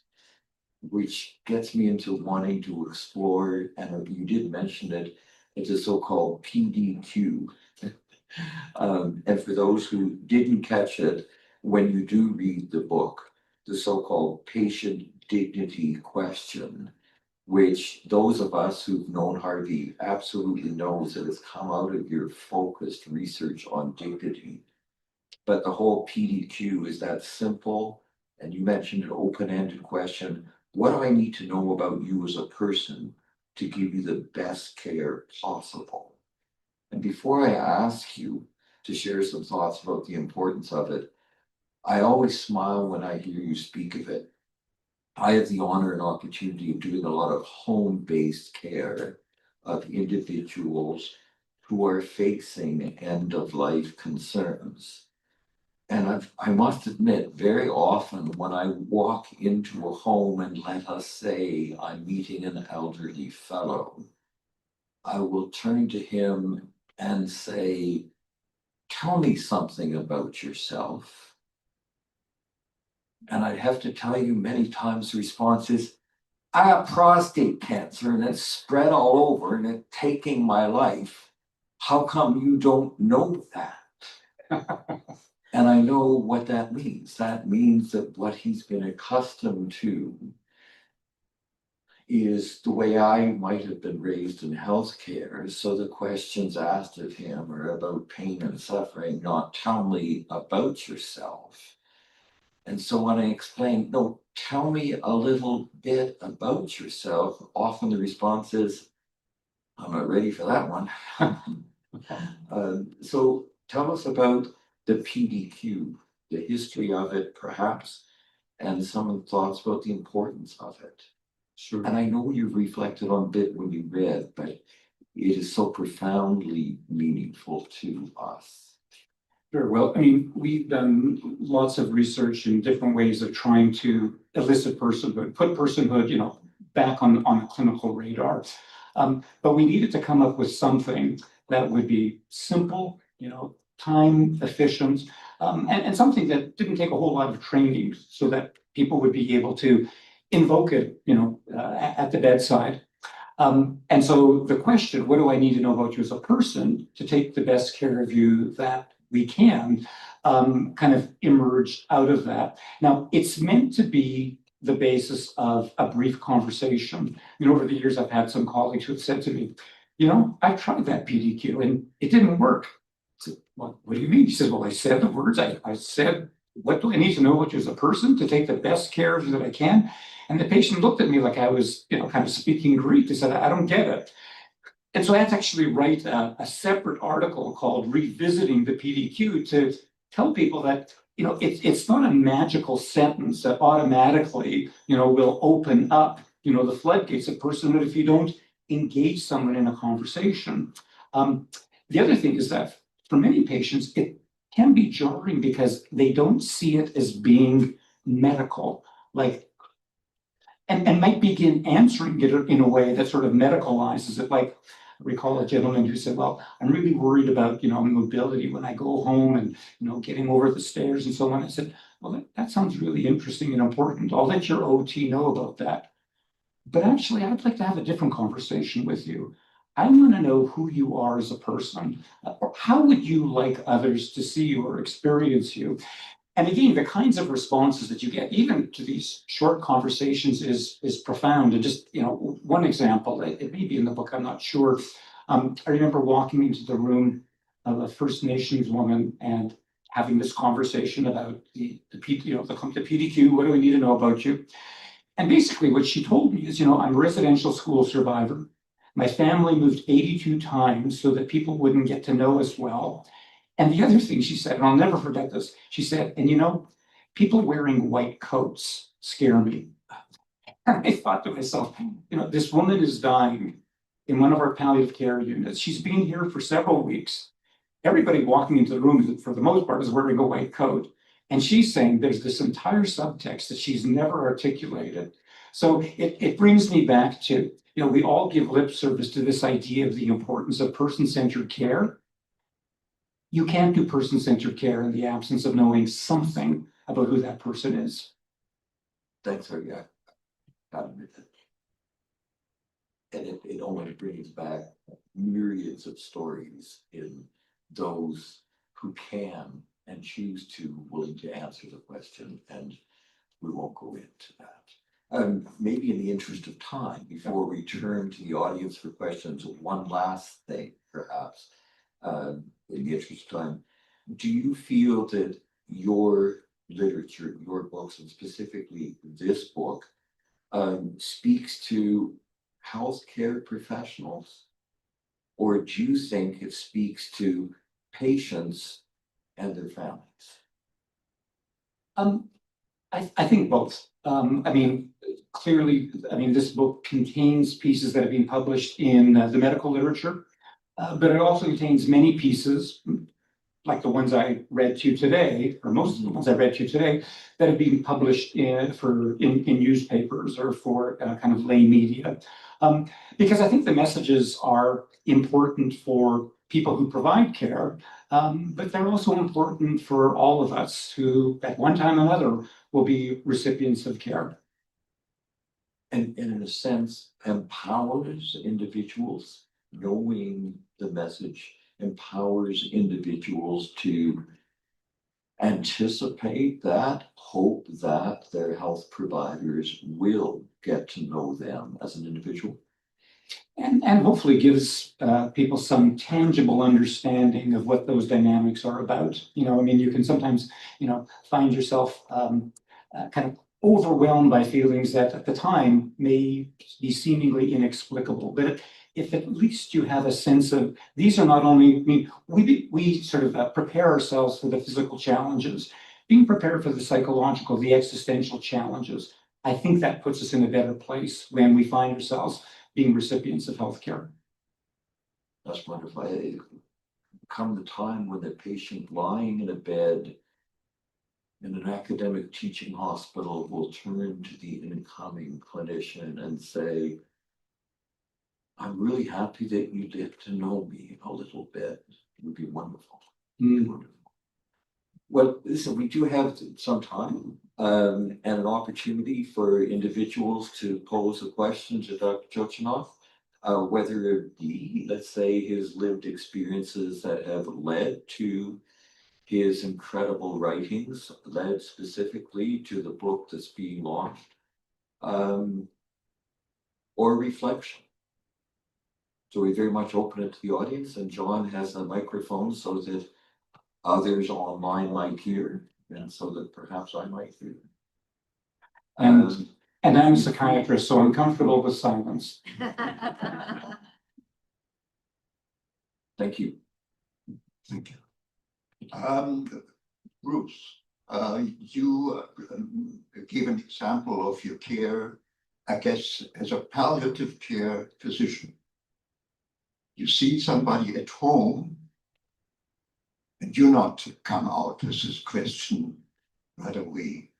Speaker 3: which gets me into wanting to explore, and you did mention it, it's a so-called PDQ. And for those who didn't catch it, when you do read the book, the so-called patient dignity question, which those of us who've known Harvey absolutely knows that has come out of your focused research on dignity. But the whole PDQ is that simple, and you mentioned an open-ended question. What do I need to know about you as a person to give you the best care possible? And before I ask you to share some thoughts about the importance of it, I always smile when I hear you speak of it. I have the honor and opportunity of doing a lot of home-based care of individuals who are facing end-of-life concerns. And I must admit, very often when I walk into a home and let us say I'm meeting an elderly fellow, I will turn to him and say, tell me something about yourself. And I'd have to tell you many times the response is, I have prostate cancer and it's spread all over and it's taking my life. How come you don't know that? And I know what that means. That means that what he's been accustomed to is the way I might have been raised in healthcare. So the questions asked of him are about pain and suffering, not tell me about yourself. And so when I explain, no, tell me a little bit about yourself, often the response is, I'm not ready for that one. So tell us about the PDQ, the history of it perhaps, and some of the thoughts about the importance of it.
Speaker 1: Sure.
Speaker 3: And I know you've reflected on it when you read, but it is so profoundly meaningful to us.
Speaker 1: Sure. Well, I mean, we've done lots of research in different ways of trying to elicit personhood, put personhood, back on the clinical radar. But we needed to come up with something that would be simple, time efficient, and something that didn't take a whole lot of training so that people would be able to invoke it, at the bedside. And so the question, what do I need to know about you as a person to take the best care of you that we can, kind of emerged out of that. Now, it's meant to be the basis of a brief conversation. Over the years, I've had some colleagues who have said to me, I tried that PDQ and it didn't work. I said, well, what do you mean? He says, well, I said the words. I said, what do I need to know about you as a person to take the best care of you that I can? And the patient looked at me like I was, kind of speaking Greek. They said, I don't get it. And so I had to actually write a separate article called Revisiting the PDQ to tell people that, it's not a magical sentence that automatically, will open up, the floodgates of personhood if you don't engage someone in a conversation. The other thing is that for many patients, it can be jarring because they don't see it as being medical, and might begin answering it in a way that sort of medicalizes it. Like, I recall a gentleman who said, well, I'm really worried about, mobility when I go home and, getting over the stairs and so on. I said, well, that sounds really interesting and important. I'll let your OT know about that. But actually, I'd like to have a different conversation with you. I want to know who you are as a person. How would you like others to see you or experience you? And again, the kinds of responses that you get, even to these short conversations, is profound. And just, one example, it may be in the book, I'm not sure. I remember walking into the room of a First Nations woman and having this conversation about the PDQ, what do we need to know about you? And basically what she told me is, I'm a residential school survivor. My family moved 82 times so that people wouldn't get to know us well. And the other thing she said, and I'll never forget this, she said, and people wearing white coats scare me. And I thought to myself, this woman is dying in one of our palliative care units. She's been here for several weeks. Everybody walking into the room, for the most part, is wearing a white coat. And she's saying there's this entire subtext that she's never articulated. So it brings me back to, we all give lip service to this idea of the importance of person-centered care. You can't do person-centered care in the absence of knowing something about who that person is.
Speaker 3: Thanks, Harvey. I admit that. And it only brings back myriads of stories in those who can and choose to willing to answer the question, and we won't go into that. Maybe in the interest of time, before we turn to the audience for questions, one last thing, perhaps. In the interest of time, do you feel that your literature, your books, and specifically this book, speaks to healthcare professionals? Or do you think it speaks to patients and their families?
Speaker 1: I think both. Clearly, this book contains pieces that have been published in the medical literature. But it also contains many pieces, like the ones I read to you today, or most of the ones I read to you today, that have been published in newspapers or for kind of lay media. Because I think the messages are important for people who provide care, but they're also important for all of us who, at one time or another, will be recipients of care.
Speaker 3: And in a sense, empowers individuals. Knowing the message empowers individuals to anticipate that, hope that their health providers will get to know them as an individual.
Speaker 1: And hopefully gives people some tangible understanding of what those dynamics are about. You can sometimes, find yourself kind of overwhelmed by feelings that at the time may be seemingly inexplicable. But if at least you have a sense of, these are not only, I mean, we sort of prepare ourselves for the physical challenges, being prepared for the psychological, the existential challenges. I think that puts us in a better place when we find ourselves being recipients of healthcare.
Speaker 3: That's wonderful. Come the time when the patient lying in a bed in an academic teaching hospital will turn to the incoming clinician and say, I'm really happy that you get to know me a little bit. It would be wonderful. Wonderful. Well, listen, we do have some time and an opportunity for individuals to pose a question to Dr. Chochinov, whether it be, let's say, his lived experiences that have led to his incredible writings, led specifically to the book that's being launched, or reflection. So we very much open it to the audience, and John has a microphone so that others online might hear, and so that perhaps I might hear.
Speaker 1: And I'm a psychiatrist, so I'm comfortable with silence.
Speaker 3: Thank you.
Speaker 4: Thank you. Bruce, you gave an example of your care, I guess, as a palliative care physician. You see somebody at home, and do not come out with this question right away.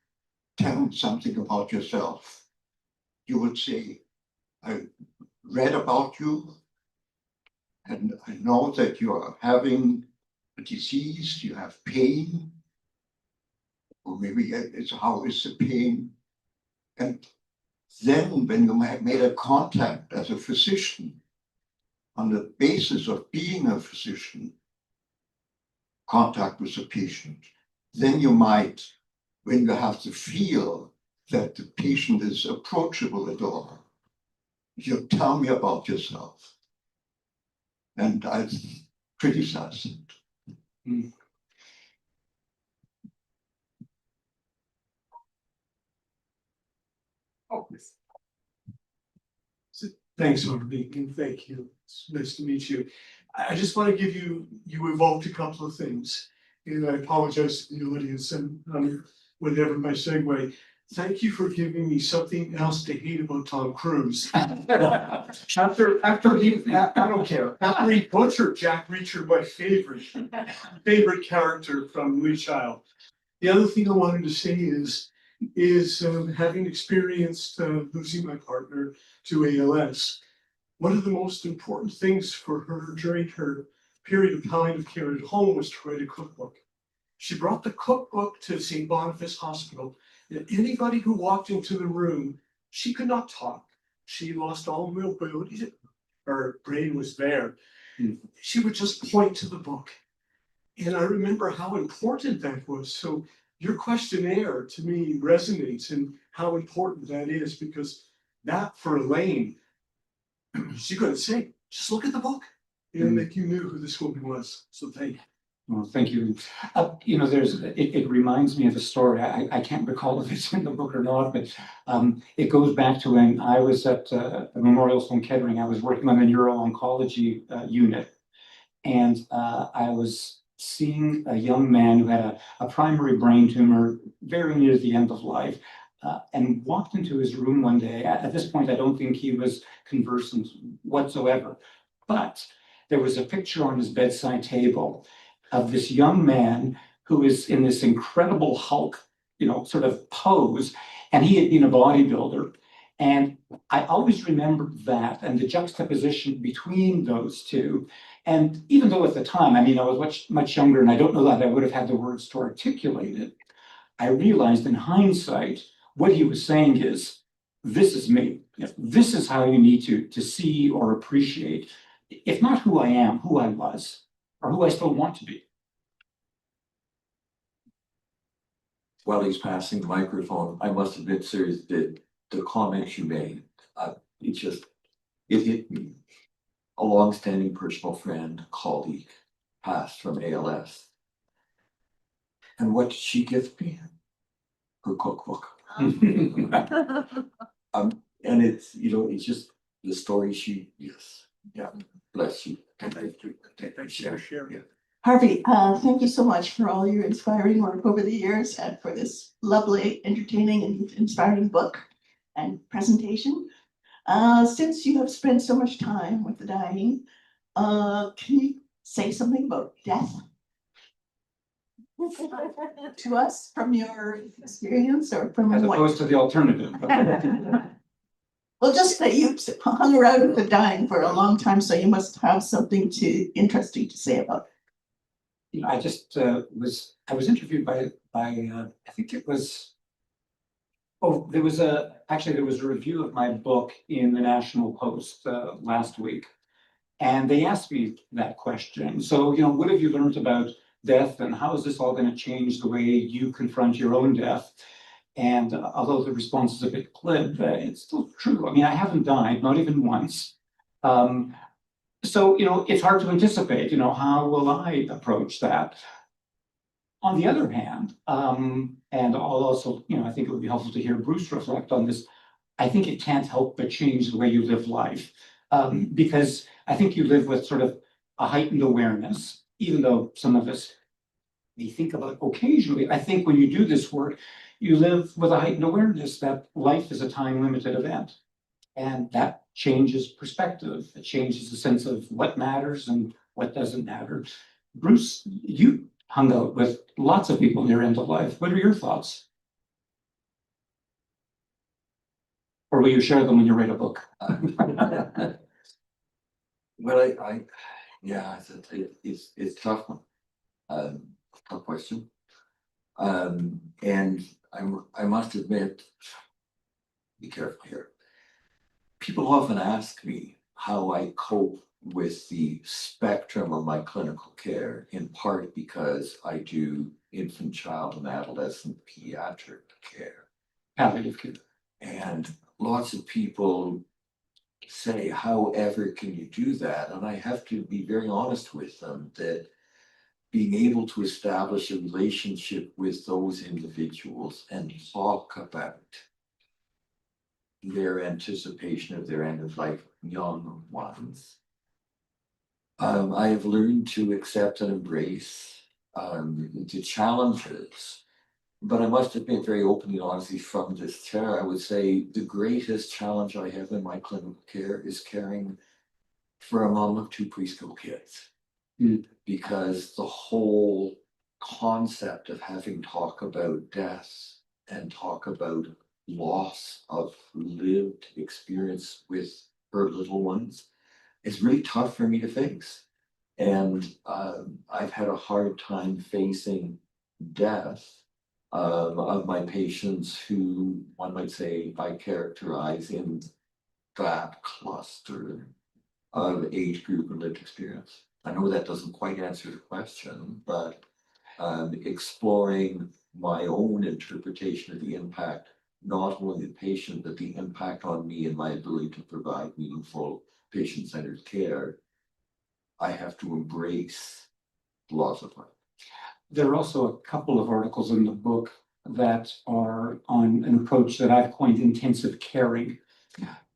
Speaker 4: Tell something about yourself. You would say, I read about you, and I know that you are having a disease, you have pain, or maybe it's how is the pain? And then when you made a contact as a physician, on the basis of being a physician, contact with the patient, then you might, when you have to feel that the patient is approachable at all, you tell me about yourself. And I criticize it.
Speaker 5: Oh, so thanks, Harvey, and thank you. It's nice to meet you. I just want to give you evoked a couple of things, and I apologize to the audience and whatever my segue. Thank you for giving me something else to hate about Tom Cruise. After he, I don't care. After he butchered Jack Reacher, my favorite character from Lee Child. The other thing I wanted to say is having experienced losing my partner to ALS, one of the most important things for her during her period of palliative care at home was to write a cookbook. She brought the cookbook to St. Boniface Hospital, and anybody who walked into the room, she could not talk. She lost all mobility. Her brain was there. She would just point to the book. And I remember how important that was. So your questionnaire to me resonates and how important that is, because that for Elaine, she couldn't say, just look at the book. And like you knew who this woman was. So thank you.
Speaker 1: Well, thank you. You know, it reminds me of a story. I can't recall if it's in the book or not, but it goes back to when I was at Memorial Sloan Kettering. I was working on the neuro-oncology unit, and I was seeing a young man who had a primary brain tumor very near the end of life, and walked into his room one day. At this point, I don't think he was conversant whatsoever, but there was a picture on his bedside table of this young man who is in this incredible Hulk, you know, sort of pose, and he had been a bodybuilder. And I always remembered that and the juxtaposition between those two. And even though at the time, I mean, I was much younger, and I don't know that I would have had the words to articulate it, I realized in hindsight, what he was saying is, this is me. This is how you need to see or appreciate, if not who I am, who I was, or who I still want to be.
Speaker 3: While he's passing the microphone, I must admit, sir, that the comments you made, it hit me. A longstanding personal friend, colleague, passed from ALS. And what did she give me? Her cookbook. And it's, it's just the story yes, yeah, bless you. Thank you.
Speaker 5: Thanks for sharing.
Speaker 6: Harvey, thank you so much for all your inspiring work over the years and for this lovely, entertaining and inspiring book and presentation. Since you have spent so much time with the dying, can you say something about death to us from your experience or from
Speaker 1: As
Speaker 6: what?
Speaker 1: opposed to the alternative.
Speaker 6: Well, just that you hung around with the dying for a long time, so you must have something interesting to say about it.
Speaker 1: I just I was interviewed by I think it was, there was a review of my book in the National Post last week. And they asked me that question. So, what have you learned about death and how is this all going to change the way you confront your own death? And although the response is a bit glib, it's still true. I mean, I haven't died, not even once. So, it's hard to anticipate, how will I approach that? On the other hand, and I'll also, I think it would be helpful to hear Bruce reflect on this. I think it can't help but change the way you live life. Because I think you live with sort of a heightened awareness, even though some of us may think about it occasionally. I think when you do this work, you live with a heightened awareness that life is a time-limited event. And that changes perspective. It changes the sense of what matters and what doesn't matter. Bruce, you hung out with lots of people in your end of life. What are your thoughts? Or will you share them when you write a book?
Speaker 3: Well, yeah, it's tough one. Tough question. And I must admit, be careful here. People often ask me how I cope with the spectrum of my clinical care, in part because I do infant, child, and adolescent pediatric care.
Speaker 1: Palliative care.
Speaker 3: And lots of people say, however can you do that? And I have to be very honest with them that being able to establish a relationship with those individuals and talk about their anticipation of their end of life, young ones, I have learned to accept and embrace the challenges. But I must admit very openly and honestly from this chair, I would say the greatest challenge I have in my clinical care is caring for a mom of 2 preschool kids. Because the whole concept of having talk about death and talk about loss of lived experience with her little ones is really tough for me to face. And I've had a hard time facing death of my patients who one might say I characterize in that cluster of age group and lived experience. I know that doesn't quite answer the question, but exploring my own interpretation of the impact, not only the patient, but the impact on me and my ability to provide meaningful patient-centered care, I have to embrace the loss of life.
Speaker 1: There are also a couple of articles in the book that are on an approach that I've coined intensive caring.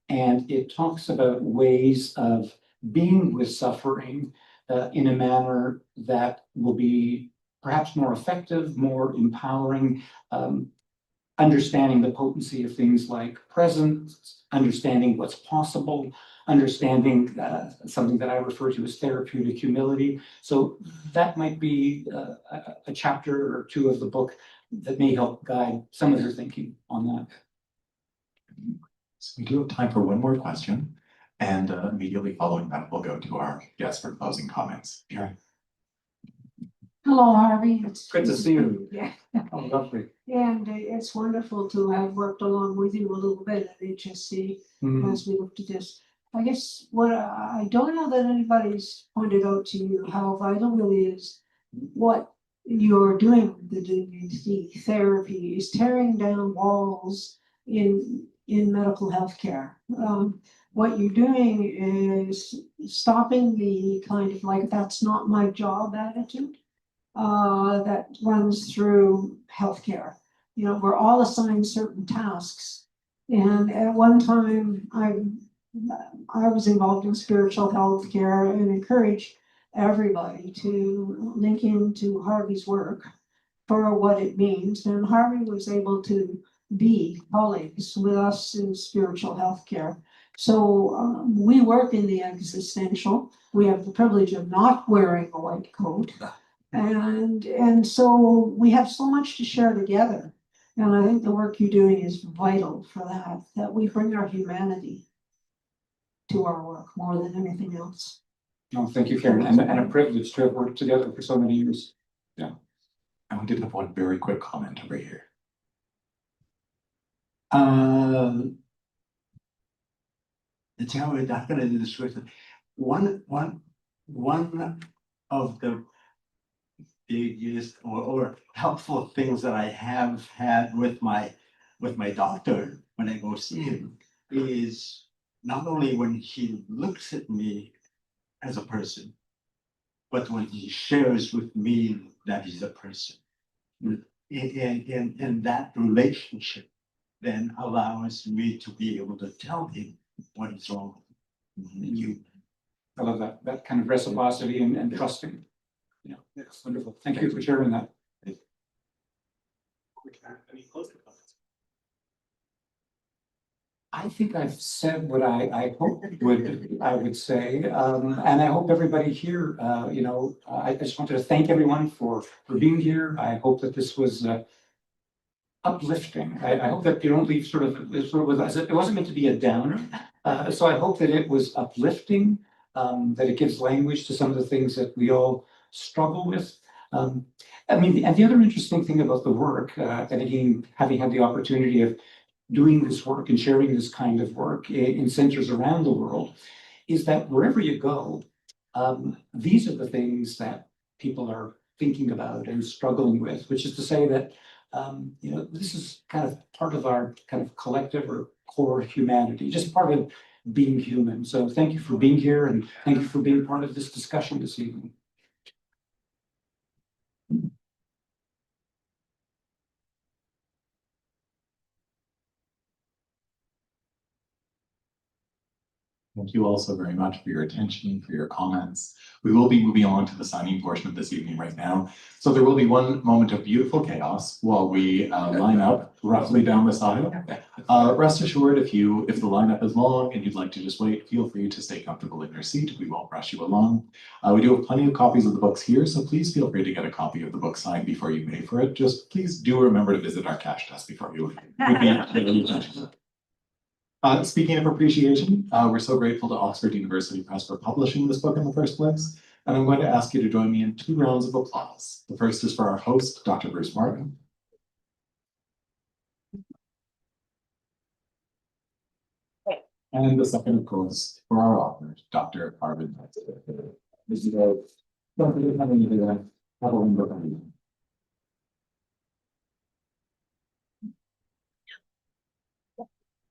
Speaker 1: And it talks about ways of being with suffering in a manner that will be perhaps more effective, more empowering, understanding the potency of things like presence, understanding what's possible, understanding something that I refer to as therapeutic humility. So that might be a chapter or 2 of the book that may help guide some of your thinking on that.
Speaker 2: So we do have time for one more question, and immediately following that, we'll go to our guest for closing comments. Karen.
Speaker 7: Hello, Harvey. It's
Speaker 1: Good to see you.
Speaker 7: Yeah,
Speaker 1: Oh, lovely.
Speaker 7: and it's wonderful to have worked along with you a little bit at HSC as we looked at this. I guess what I don't know that anybody's pointed out to you how vital really is what you're doing with the therapy is tearing down walls in medical health care. What you're doing is stopping the kind of like that's not my job attitude that runs through healthcare. you know, we're all assigned certain tasks. And at one time, I was involved in spiritual health care and encouraged everybody to link into Harvey's work for what it means. And Harvey was able to be colleagues with us in spiritual health care. So we work in the existential. We have the privilege of not wearing a white coat. And so we have so much to share together. And I think the work you're doing is vital for that we bring our humanity to our work more than anything else.
Speaker 1: No, thank you, Karen, and a privilege to have worked together for so many years.
Speaker 2: And we did have one very quick comment over here.
Speaker 8: Tell me, I'm gonna do this with one of the biggest or helpful things that I have had with my doctor when I go see him is not only when he looks at me as a person, but when he shares with me that he's a person. And that relationship then allows me to be able to tell him what is wrong with you.
Speaker 1: I love that kind of reciprocity and trusting. Yeah, that's wonderful. Thank you for sharing that.
Speaker 2: Any closing comments?
Speaker 1: I think I've said what I hope I would say, and I hope everybody here, I just wanted to thank everyone for being here. I hope that this was uplifting. I hope that you don't leave sort of it wasn't meant to be a downer. So I hope that it was uplifting, that it gives language to some of the things that we all struggle with. I mean, and the other interesting thing about the work, and again, having had the opportunity of doing this work and sharing this kind of work in centers around the world, is that wherever you go, these are the things that people are thinking about and struggling with, which is to say that this is kind of part of our kind of collective or core humanity, just part of being human. So thank you for being here, and thank you for being part of this discussion this evening.
Speaker 2: Thank you all so very much for your attention, for your comments. We will be moving on to the signing portion of this evening right now. So there will be one moment of beautiful chaos while we line up roughly down this aisle. Rest assured, if the lineup is long and you'd like to just wait, feel free to stay comfortable in your seat. We won't rush you along. We do have plenty of copies of the books here, so please feel free to get a copy of the book signed before you pay for it. Just please do remember to visit our cash desk before you leave. Speaking of appreciation, we're so grateful to Oxford University Press for publishing this book in the first place, and I'm going to ask you to join me in 2 rounds of applause. The first is for our host, Dr. Bruce Martin. And the second, of course, for our author, Dr. Harvey Max Chochinov.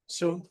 Speaker 5: So